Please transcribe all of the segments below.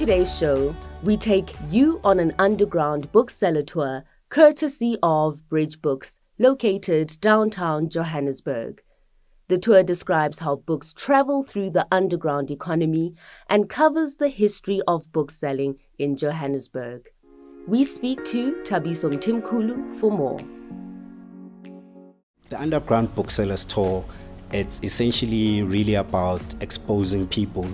today's show, we take you on an underground bookseller tour courtesy of Bridge Books, located downtown Johannesburg. The tour describes how books travel through the underground economy and covers the history of bookselling in Johannesburg. We speak to Thabiso Mtimkhulu for more. The Underground Booksellers Tour, it's essentially really about exposing people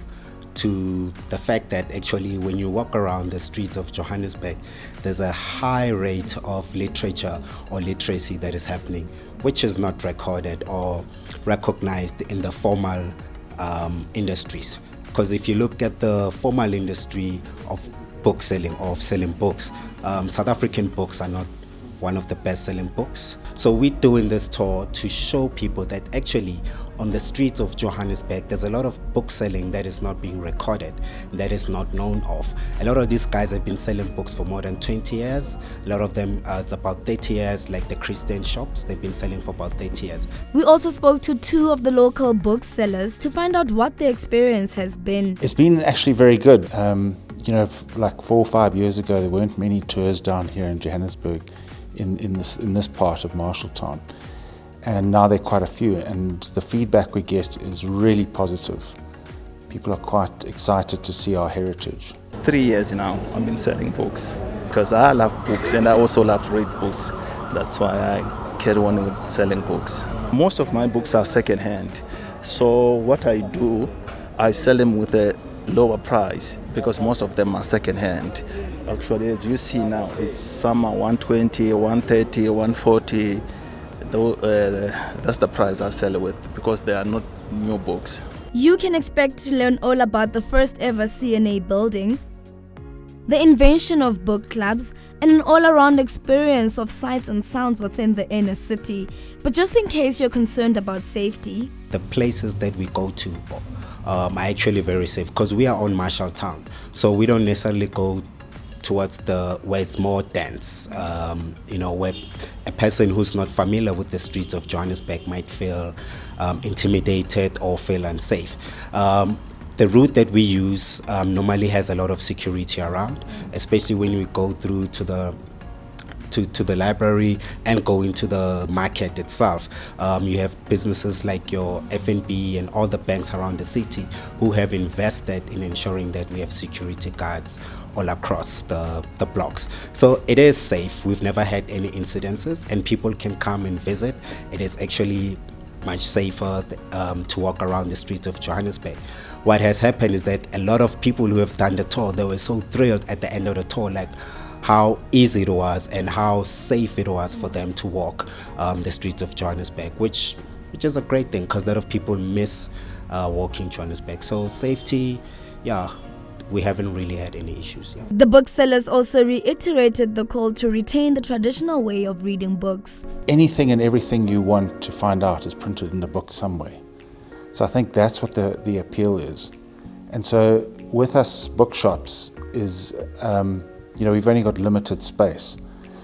to the fact that actually when you walk around the streets of Johannesburg, there's a high rate of literature or literacy that is happening, which is not recorded or recognized in the formal industries. Because if you look at the formal industry of bookselling or of selling books, South African books are not one of the best-selling books. So we're doing this tour to show people that actually on the streets of Johannesburg, there's a lot of book selling that is not being recorded, that is not known of. A lot of these guys have been selling books for more than 20 years. A lot of them, it's about 30 years, like the Christian shops, they've been selling for about 30 years. We also spoke to two of the local booksellers to find out what their experience has been. It's been actually very good. You know, like 4 or 5 years ago, there weren't many tours down here in Johannesburg, in this part of Marshalltown, and now there are quite a few, and the feedback we get is really positive. People are quite excited to see our heritage. 3 years now I've been selling books because I love books and I also love to read books. That's why I carry on with selling books. Most of my books are second-hand, so what I do, I sell them with a lower price because most of them are second-hand. Actually, as you see now, it's some are 120, 130, 140. That's the price I sell with because they are not new books. You can expect to learn all about the first ever CNA building, the invention of book clubs, and an all-around experience of sights and sounds within the inner city. But just in case you're concerned about safety, the places that we go to are actually very safe because we are on Marshalltown, so we don't necessarily go towards where it's more dense, you know, where a person who's not familiar with the streets of Johannesburg might feel intimidated or feel unsafe. The route that we use normally has a lot of security around, especially when we go through to the library and go into the market itself. You have businesses like your FNB and all the banks around the city who have invested in ensuring that we have security guards all across the blocks. So it is safe. We've never had any incidences and people can come and visit. It is actually much safer to walk around the streets of Johannesburg. What has happened is that a lot of people who have done the tour, they were so thrilled at the end of the tour, like how easy it was and how safe it was for them to walk the streets of Johannesburg, which is a great thing because a lot of people miss walking Johannesburg. So safety, yeah, we haven't really had any issues. Yeah. The booksellers also reiterated the call to retain the traditional way of reading books. Anything and everything you want to find out is printed in a book somewhere. So I think that's what the appeal is. And so with us bookshops is, you know, we've only got limited space.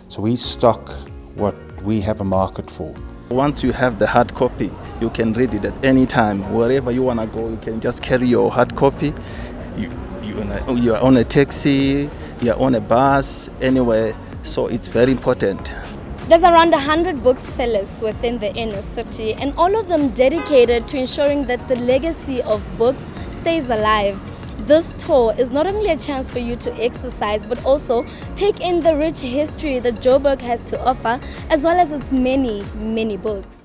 So we stock what we have a market for. Once you have the hard copy, you can read it at any time. Wherever you want to go, you can just carry your hard copy. You're on a taxi, you're on a bus, anywhere. So it's very important. There's around 100 booksellers within the inner city, and all of them dedicated to ensuring that the legacy of books stays alive. This tour is not only a chance for you to exercise, but also take in the rich history that Joburg has to offer, as well as its many, many books.